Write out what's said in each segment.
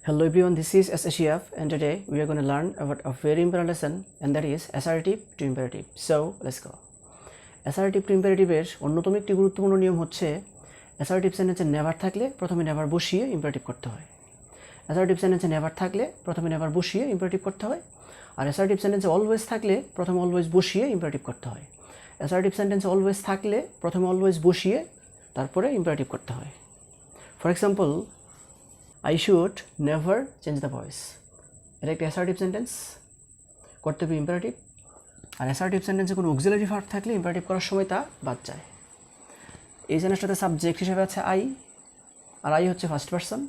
Hello everyone, this is Shihab and today we are going to learn about a very important lesson and that is assertive to imperative. So let's go. Assertive to imperative এর অন্যতম একটি গুরুত্বপূর্ণ নিয়ম হচ্ছে assertive sentence এ never থাকলে প্রথমে never বসিয়ে imperative করতে হয়। assertive sentence এ never থাকলে প্রথমে never বসিয়ে imperative করতে হয় আর assertive sentence এ always থাকলে প্রথমে always বসিয়ে imperative করতে হয়। assertive sentence এ always থাকলে প্রথমে always বসিয়ে তারপরে imperative করতে হয়। For example, I should never change the voice. এটা একটা assertive sentence, করতে হবে imperative আর assertive sentence এ কোনো auxiliary verb থাকলে imperative করার সময় তা বাদ যায়। এই সেন্টেন্সটাতে সাবজেক্ট হিসেবে আছে I আর I হচ্ছে ফার্স্ট পারসন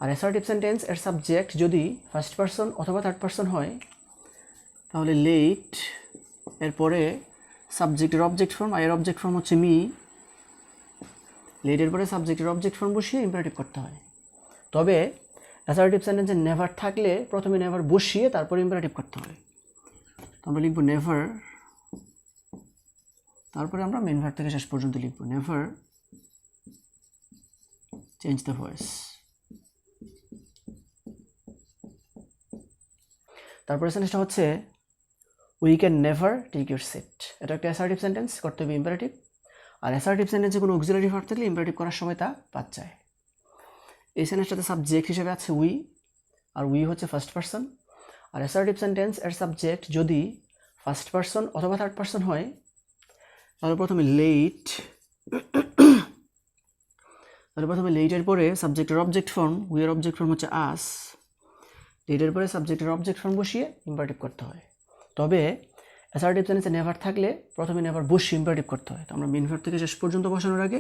আর assertive sentence এর সাবজেক্ট যদি ফার্স্ট পারসন অথবা থার্ড পারসন হয় তাহলে লেট এর পরে সাবজেক্টের অবজেক্ট ফর্ম I এর অবজেক্ট ফর্ম হচ্ছে মি, লেটের পরে সাবজেক্টের অবজেক্ট ফর্ম বসিয়ে imperative করতে হয়। তবে assertive sentence এ never থাকলে প্রথমে never বসিয়ে তারপর imperative করতে হয়। আমরা লিখব never, তারপরে আমরা মেইন ভার্ব থেকে শেষ পর্যন্ত লিখব never change the voice। তারপরে সেন্টেন্সটা হচ্ছে we can never take your seat। এটা একটা assertive sentence, করতে হবে imperative আর assertive sentence এ কোনো auxiliary verb থাকলে imperative করার সময় তা বাদ যায়। এই সেন্টেন্সটাতে সাবজেক্ট হিসেবে আছে উই আর উই হচ্ছে ফার্স্ট পারসন আর assertive sentence এর সাবজেক্ট যদি ফার্স্ট পারসন অথবা থার্ড পারসন হয় তাহলে প্রথমে লেটের পরে সাবজেক্টের অবজেক্ট ফর্ম, উই এর অবজেক্ট ফর্ম হচ্ছে আস, লেটের পরে সাবজেক্টের অবজেক্ট ফর্ম বসিয়ে imperative করতে হয়। তবে assertive sentence এ নেভার থাকলে প্রথমে নেভার বসিয়ে imperative করতে হয়। তো আমরা মেইন ভার্ব থেকে শেষ পর্যন্ত বসানোর আগে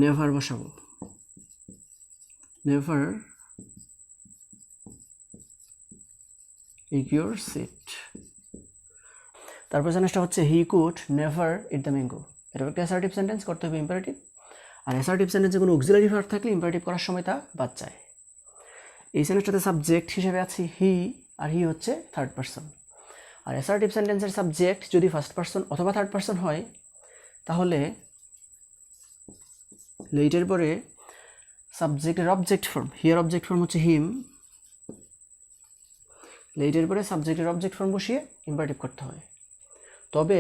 নেভার বসাবো, never take your seat। তারপর সেন্টেন্সটা হচ্ছে he could never eat the mango। এটা একটা assertive sentence, করতে হবে imperative আর assertive sentence এ কোনো auxiliary verb থাকলে imperative করার সময় তা বাদ যায়। এই সেন্টেন্সটাতে সাবজেক্ট হিসেবে আছে হি আর হি হচ্ছে থার্ড পারসন আর assertive sentence এর সাবজেক্ট যদি ফার্স্ট পারসন অথবা থার্ড পারসন হয় তাহলে লেটের পরে সাবজেক্টের object form, here object form হচ্ছে হিম, লেটের পরে সাবজেক্টের অবজেক্ট ফর্ম বসিয়ে imperative করতে হয়। তবে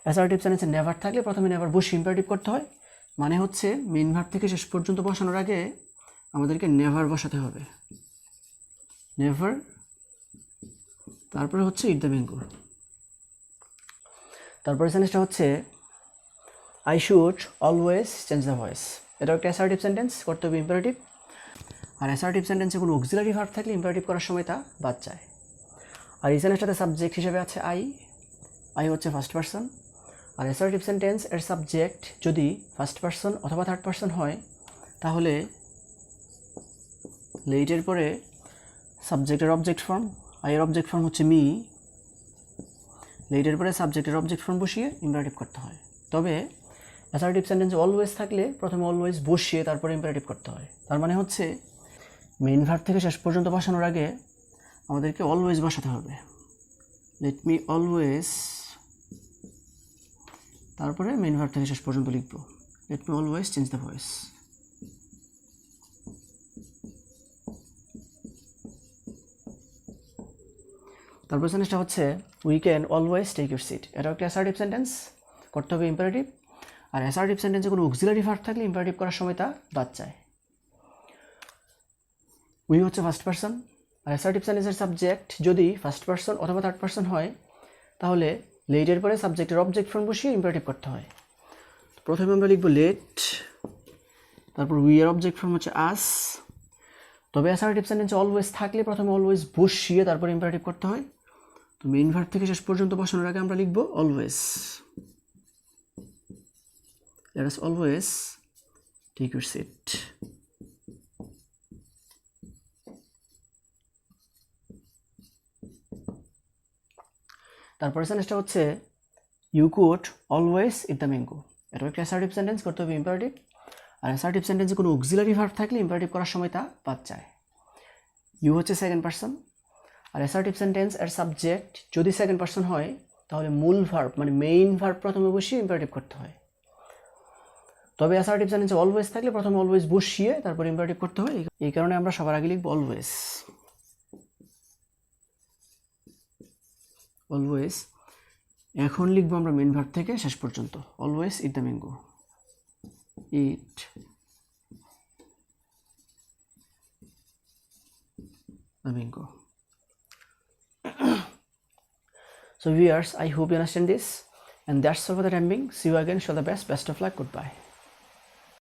assertive sentence এ নেভার থাকলে প্রথমে নেভার বসিয়ে imperative করতে হয়, মানে হচ্ছে মেইন ভার্ব থেকে শেষ পর্যন্ত বসানোর আগে আমাদেরকে নেভার বসাতে হবে, নেভার, তারপরে হচ্ছে ইট দ্য ম্যাঙ্গো। তারপরে সেন্টেন্সটা হচ্ছে I should always change the voice। এটা একটা assertive sentence, করতে হবে imperative আর assertive sentence এ কোনো auxiliary verb থাকলে imperative করার সময় তা বাদ যায়। আর এই সেন্টেন্সটাতে সাবজেক্ট হিসেবে আছে I হচ্ছে ফার্স্ট পারসন আর assertive sentence এর সাবজেক্ট যদি ফার্স্ট পারসন অথবা থার্ড পারসন হয় তাহলে লেটের পরে সাবজেক্টের অবজেক্ট ফর্ম, I এর অবজেক্ট ফর্ম হচ্ছে মি, লেটের পরে সাবজেক্টের অবজেক্ট ফর্ম বসিয়ে imperative করতে হয়। তবে assertive sentence অলওয়েজ থাকলে প্রথমে অলওয়েজ বসিয়ে তারপরে imperative করতে হয়। তার মানে হচ্ছে মেইন ভার্ব থেকে শেষ পর্যন্ত বসানোর আগে আমাদেরকে অলওয়েজ বসাতে হবে, লেট মি অলওয়েজ, তারপরে মেইন ভার্ব থেকে শেষ পর্যন্ত লিখব let me always change the voice. তারপর সেন্টেন্সটা হচ্ছে we can always take your seat. এটা একটা assertive sentence, করতে হবে imperative আর assertive sentence এ কোনো auxiliary verb থাকলে imperative করার সময় তা বাদ যায়। উই হচ্ছে ফার্স্ট পারসন আর assertive sentence এর সাবজেক্ট যদি ফার্স্ট পারসন অথবা থার্ড পারসন হয় তাহলে লেটের পরে সাবজেক্টের অবজেক্ট ফর্ম বসিয়ে imperative করতে হয়। প্রথমে আমরা লিখব লেট, তারপর উই এর অবজেক্ট ফর্ম হচ্ছে আস, তবে assertive sentence অলওয়েজ থাকলে প্রথমে অলওয়েজ বসিয়ে তারপর imperative করতে হয়। তো মেইন ভার্ব থেকে শেষ পর্যন্ত বসানোর আগে আমরা লিখব always, let us always take your seat। তারপরে সেন্টেন্সটা হচ্ছে you could always eat the mango। এটা একটা assertive sentence, করতে হবে imperative আর assertive sentence এ কোনো auxiliary verb থাকলে imperative করার সময় তা বাদ যায়। you হচ্ছে সেকেন্ড পারসন আর assertive sentence এর সাবজেক্ট যদি সেকেন্ড পারসন হয় তাহলে মূল ভার্ব মানে মেইন ভার্ব প্রথমে বসিয়ে imperative করতে হয়। তবে অ্যাসার্টিভ জানেন যে অলওয়েজ থাকলে প্রথমে অলওয়েজ বসিয়ে তারপর ইম্পারেটিভ করতে হয়, এই কারণে আমরা সবার আগে লিখব অলওয়েজ। অলওয়েজ এখন লিখবো আমরা মেন ভার্ব থেকে শেষ পর্যন্ত, always it the mango, it the mango. So viewers, I hope you understand this, and that's all for the time being. See you again. Show the best of luck. Goodbye.